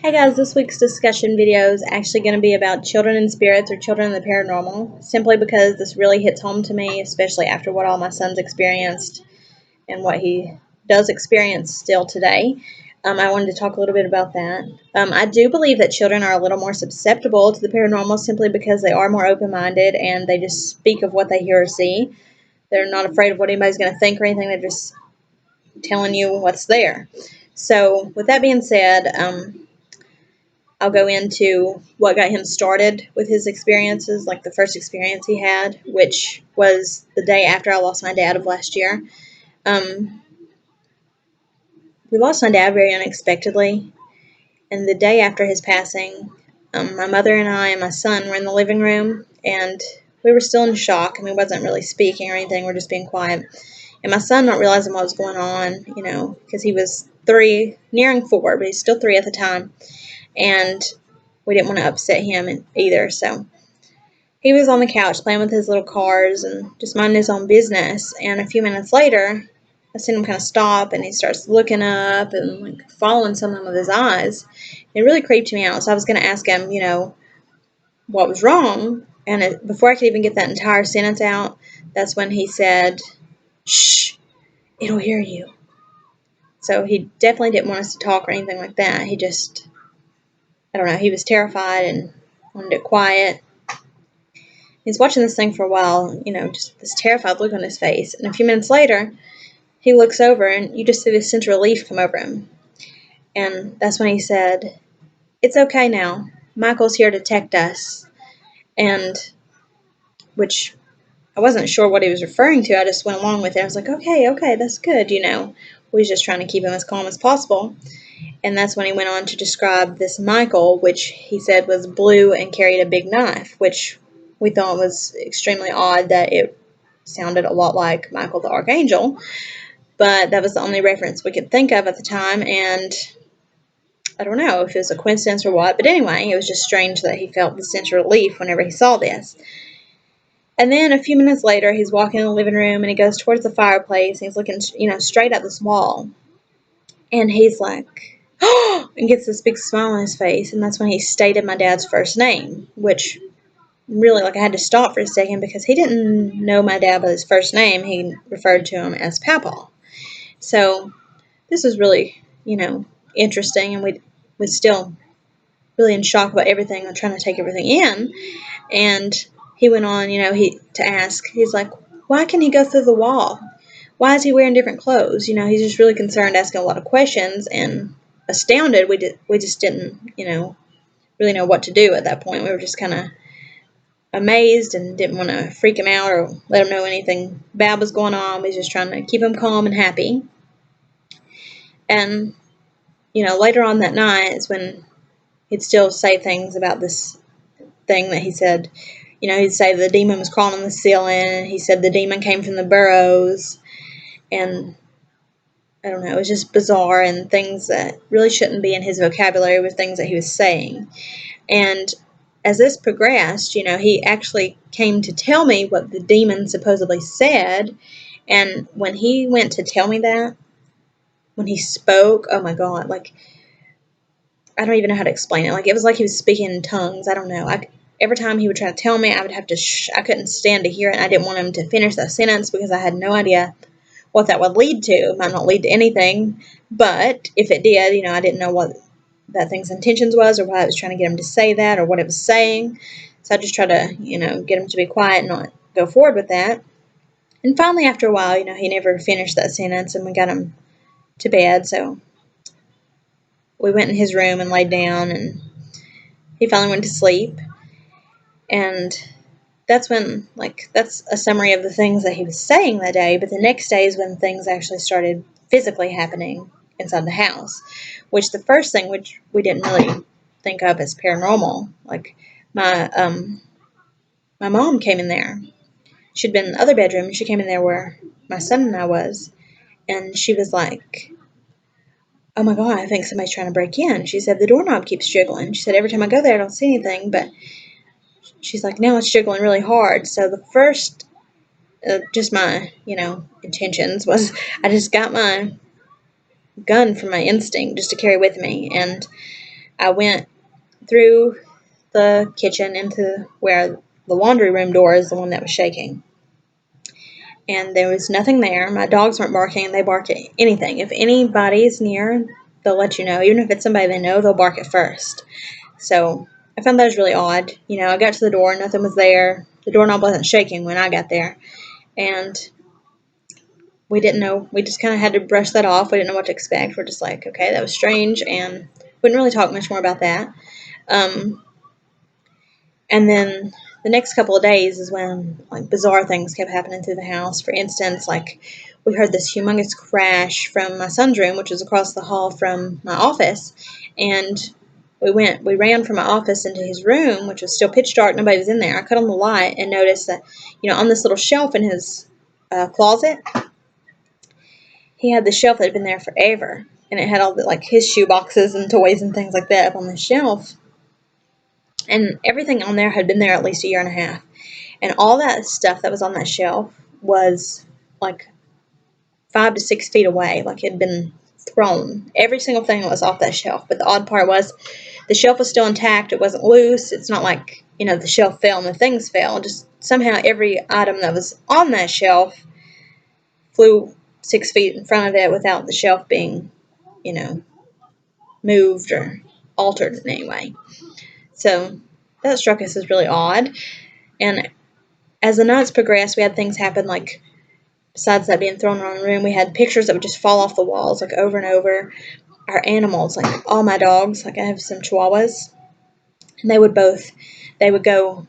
Hey guys, this week's discussion video is actually going to be about children and spirits or children in the paranormal, simply because this really hits home to me, especially after what all my sons experienced and what he does experience still today. I wanted to talk a little bit about that. I do believe that children are a little more susceptible to the paranormal simply because they are more open-minded and they just speak of what they hear or see. They're not afraid of what anybody's going to think or anything. They're just telling you what's there. So with that being said, I'll go into what got him started with his experiences, like the first experience he had, which was the day after I lost my dad of last year. We lost my dad very unexpectedly, and the day after his passing, my mother and I and my son were in the living room, and we were still in shock. I mean, we wasn't really speaking or anything. We're just being quiet. And my son not realizing what was going on, because he was 3, nearing 4, but he's still 3 at the time. And we didn't want to upset him either, so he was on the couch playing with his little cars and just minding his own business. And a few minutes later, I seen him kind of stop, and he starts looking up and like following something with his eyes. It really creeped me out, so I was going to ask him, what was wrong. And before I could even get that entire sentence out, that's when he said, "Shh, it'll hear you." So he definitely didn't want us to talk or anything like that. He just, I don't know, he was terrified and wanted it quiet. He's watching this thing for a while, just this terrified look on his face. And a few minutes later, he looks over and you just see this sense of relief come over him. And that's when he said, "It's okay now. Michael's here to protect us." And which I wasn't sure what he was referring to. I just went along with it. I was like, okay, that's good, We was just trying to keep him as calm as possible. And that's when he went on to describe this Michael, which he said was blue and carried a big knife, which we thought was extremely odd that it sounded a lot like Michael the Archangel. But that was the only reference we could think of at the time, and I don't know if it was a coincidence or what, but anyway, it was just strange that he felt this sense of relief whenever he saw this. And then a few minutes later, he's walking in the living room, and he goes towards the fireplace, and he's looking, straight at this wall. And he's like, "Oh," and gets this big smile on his face, and that's when he stated my dad's first name, which really, I had to stop for a second because he didn't know my dad by his first name. He referred to him as Papa. So this was really, interesting, and we still really in shock about everything and trying to take everything in. And he went on, to ask, he's like, "Why can he go through the wall? Why is he wearing different clothes?" He's just really concerned, asking a lot of questions, and astounded. We just didn't, really know what to do at that point. We were just kind of amazed and didn't want to freak him out or let him know anything bad was going on. We was just trying to keep him calm and happy. And, later on that night is when he'd still say things about this thing that he said. He'd say the demon was crawling on the ceiling, and he said the demon came from the burrows, and I don't know, it was just bizarre, and things that really shouldn't be in his vocabulary were things that he was saying. And as this progressed, he actually came to tell me what the demon supposedly said, and when he went to tell me that, when he spoke, oh my God, I don't even know how to explain it. It was like he was speaking in tongues. I don't know. Every time he would try to tell me, I would have to I couldn't stand to hear it, and I didn't want him to finish that sentence because I had no idea what that would lead to. It might not lead to anything, but if it did, I didn't know what that thing's intentions was or why I was trying to get him to say that or what it was saying. So I just tried to, get him to be quiet and not go forward with that. And finally, after a while, he never finished that sentence, and we got him to bed. So we went in his room and laid down, and he finally went to sleep. And that's when, that's a summary of the things that he was saying that day. But the next day is when things actually started physically happening inside the house, which the first thing, which we didn't really think of as paranormal, my mom came in there. She'd been in the other bedroom. She came in there where my son and I was, and she was like, "Oh my God, I think somebody's trying to break in." She said, "The doorknob keeps jiggling." She said, "Every time I go there, I don't see anything, but," she's like, "now it's jiggling really hard." So the first, just my, intentions was I just got my gun from my instinct just to carry with me. And I went through the kitchen into where the laundry room door is the one that was shaking. And there was nothing there. My dogs weren't barking. They bark at anything. If anybody's near, they'll let you know. Even if it's somebody they know, they'll bark at first. So I found that was really odd. I got to the door, nothing was there. The doorknob wasn't shaking when I got there. And we didn't know. We just kind of had to brush that off. We didn't know what to expect. We're just like, okay, that was strange. And wouldn't really talk much more about that. And then the next couple of days is when bizarre things kept happening through the house. For instance, we heard this humongous crash from my son's room, which was across the hall from my office, and we ran from my office into his room, which was still pitch dark. Nobody was in there. I cut on the light and noticed that, on this little shelf in his closet, he had the shelf that had been there forever, and it had all his shoe boxes and toys and things like that up on the shelf. And everything on there had been there at least a year and a half. And all that stuff that was on that shelf was 5 to 6 feet away. It had been thrown. Every single thing was off that shelf. But the odd part was the shelf was still intact. It wasn't loose. It's not like, the shelf fell and the things fell. Just somehow every item that was on that shelf flew 6 feet in front of it without the shelf being, moved or altered in any way. So that struck us as really odd. And as the nights progressed, we had things happen besides that being thrown around the room, we had pictures that would just fall off the walls over and over. Our animals, all my dogs, I have some chihuahuas, and they would go,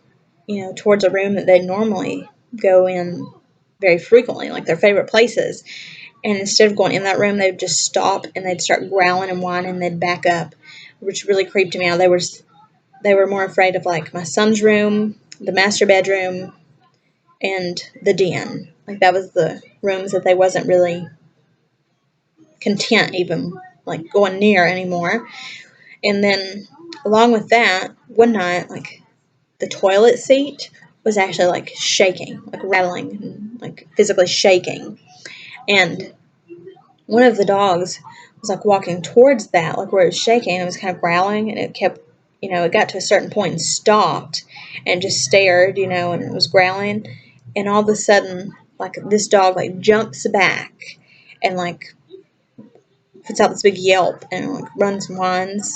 towards a room that they normally go in very frequently, their favorite places. And instead of going in that room, they would just stop and they'd start growling and whining and they'd back up, which really creeped me out. They were more afraid of my son's room, the master bedroom, and the den. That was the rooms that they wasn't really content even going near anymore. And then along with that, one night the toilet seat was actually shaking, rattling, and physically shaking. And one of the dogs was walking towards that, where it was shaking, and it was kind of growling, and it kept, it got to a certain point and stopped and just stared, and it was growling. And all of a sudden, this dog jumps back and puts out this big yelp and runs and whines.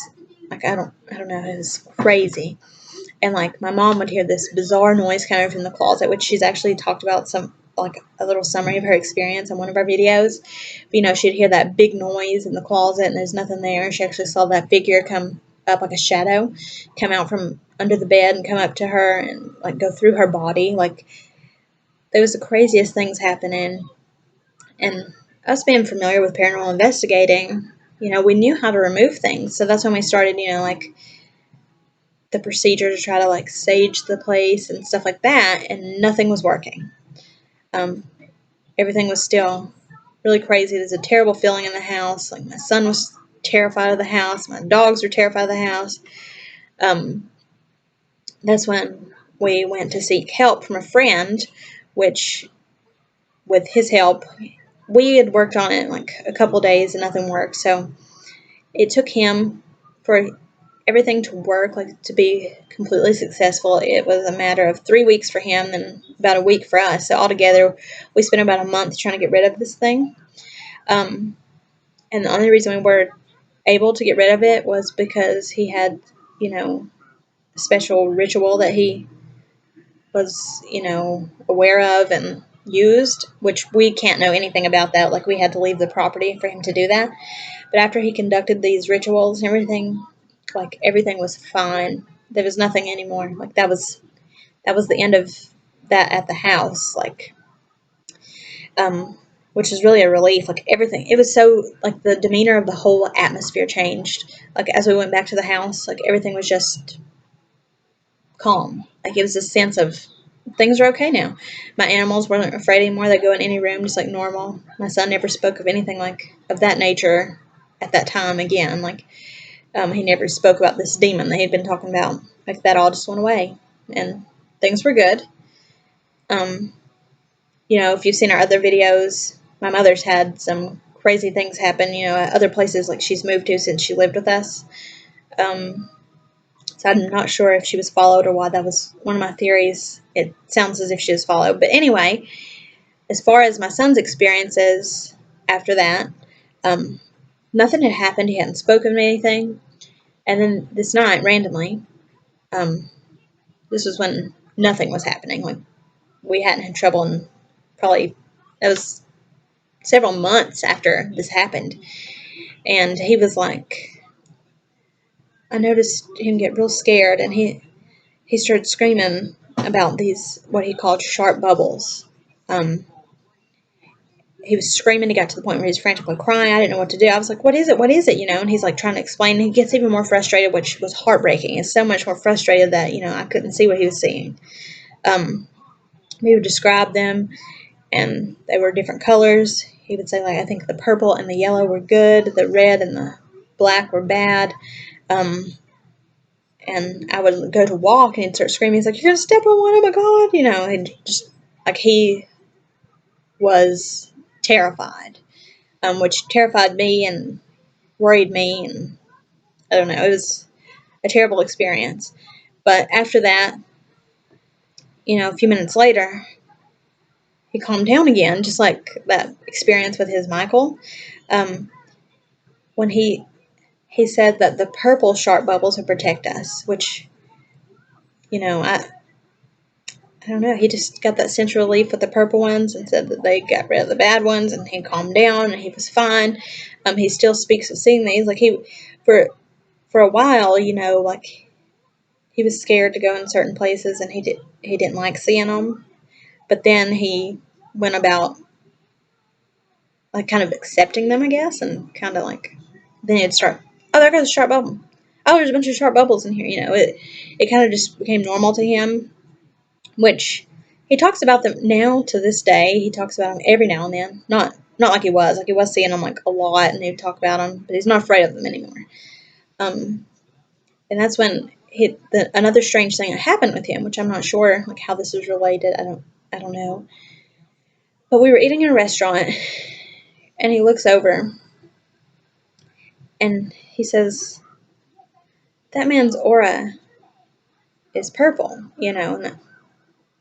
I don't know, it was crazy. And my mom would hear this bizarre noise coming from the closet, which she's actually talked about some a little summary of her experience on one of our videos. But, she'd hear that big noise in the closet and there's nothing there. She actually saw that figure come up a shadow, come out from under the bed and come up to her and go through her body. There was the craziest things happening. And us being familiar with paranormal investigating, we knew how to remove things. So that's when we started, the procedure to try to sage the place and stuff like that. And nothing was working. Everything was still really crazy. There's a terrible feeling in the house. My son was terrified of the house. My dogs were terrified of the house. That's when we went to seek help from a friend, which with his help, we had worked on it a couple days and nothing worked. So it took him for everything to work, to be completely successful. It was a matter of 3 weeks for him and about a week for us. So altogether, we spent about a month trying to get rid of this thing. And the only reason we were able to get rid of it was because he had, a special ritual that he was, aware of and used, which we can't know anything about that. We had to leave the property for him to do that. But after he conducted these rituals and everything, everything was fine. There was nothing anymore. That was the end of that at the house. Which is really a relief. Everything, it was so the demeanor of the whole atmosphere changed. As we went back to the house, everything was just calm. It was a sense of things are okay now. My animals weren't afraid anymore. They go in any room just like normal. My son never spoke of anything of that nature at that time again. He never spoke about this demon that he'd been talking about. That all just went away, and things were good. If you've seen our other videos, my mother's had some crazy things happen, at other places she's moved to since she lived with us. So I'm not sure if she was followed or why. That was one of my theories. It sounds as if she was followed. But anyway, as far as my son's experiences after that, um, nothing had happened. He hadn't spoken to me anything. And then this night, randomly, um, this was when nothing was happening. Like, we hadn't had trouble in probably, it was several months after this happened. And he was like, I noticed him get real scared, and he started screaming about these, what he called sharp bubbles. Um, he was screaming. He got to the point where he was frantically crying. I didn't know what to do. I was like, what is it? What is it? And he's like trying to explain. And he gets even more frustrated, which was heartbreaking. He's so much more frustrated that, I couldn't see what he was seeing. We would describe them, and they were different colors. He would say, like, I think the purple and the yellow were good. The red and the black were bad. And I would go to walk, and he'd start screaming. He's like, you're going to step on one. Oh, my God. And just, like, he was terrified, which terrified me and worried me. And I don't know. It was a terrible experience. But after that, a few minutes later, he calmed down again, just like that experience with his Michael. When he said that the purple sharp bubbles would protect us, which, I don't know. He just got that sense of relief with the purple ones and said that they got rid of the bad ones, and he calmed down and he was fine. He still speaks of seeing these. Like, for a while, like, he was scared to go in certain places, and he didn't like seeing them. But then he went about, like, kind of accepting them, I guess, and kind of like, then he'd start, oh, there goes a sharp bubble. Oh, there's a bunch of sharp bubbles in here. It kind of just became normal to him, which he talks about them now to this day. He talks about them every now and then. Not like he was. Like, he was seeing them, like, a lot, and he'd talk about them, but he's not afraid of them anymore. And that's when another strange thing happened with him, which I'm not sure, like, how this is related. I don't know. But we were eating in a restaurant, and he looks over, and he says, that man's aura is purple, and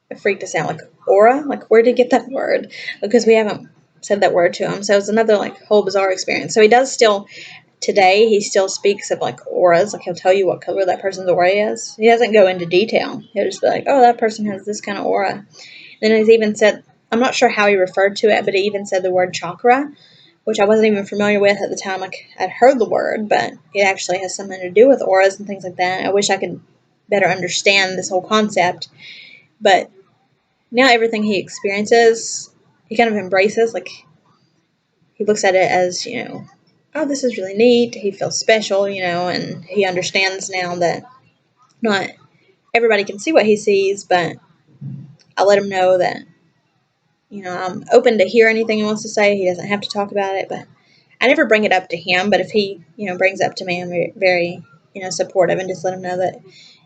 it freaked us out. Like, aura? Like, where did he get that word? Because we haven't said that word to him. So it's another, like, whole bizarre experience. So he does still, today, he still speaks of, like, auras. Like, he'll tell you what color that person's aura is. He doesn't go into detail. He'll just be like, oh, that person has this kind of aura. Then he's even said, I'm not sure how he referred to it, but he even said the word chakra, which I wasn't even familiar with at the time. Like, I'd heard the word, but it actually has something to do with auras and things like that. I wish I could better understand this whole concept. But now everything he experiences, he kind of embraces. Like, he looks at it as, oh, this is really neat. He feels special, and he understands now that not everybody can see what he sees, but I let him know that, I'm open to hear anything he wants to say. He doesn't have to talk about it, but I never bring it up to him. But if he, brings it up to me, I'm very, very, supportive, and just let him know that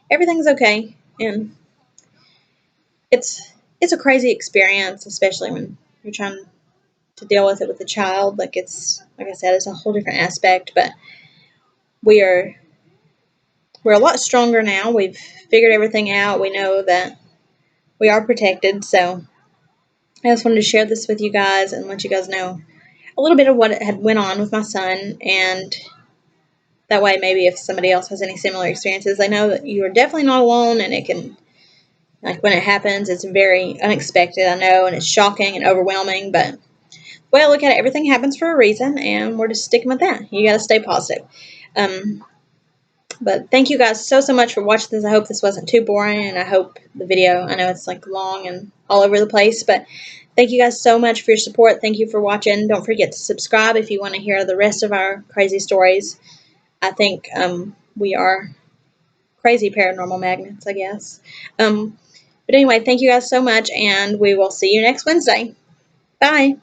everything's okay. And it's a crazy experience, especially when you're trying to deal with it with a child. Like, it's, like I said, it's a whole different aspect, but we're a lot stronger now. We've figured everything out. We know that we are protected. So I just wanted to share this with you guys and let you guys know a little bit of what had went on with my son, and that way maybe if somebody else has any similar experiences, they know that you are definitely not alone. And it can, like, when it happens, it's very unexpected, I know, and it's shocking and overwhelming, but well, look at it. Everything happens for a reason, and we're just sticking with that. You got to stay positive. But thank you guys so much for watching this. I hope this wasn't too boring, and I hope the video, I know it's, like, long and all over the place, but thank you guys so much for your support. Thank you for watching. Don't forget to subscribe if you want to hear the rest of our crazy stories. I think we are crazy paranormal magnets, I guess. But anyway, thank you guys so much, and we will see you next Wednesday. Bye.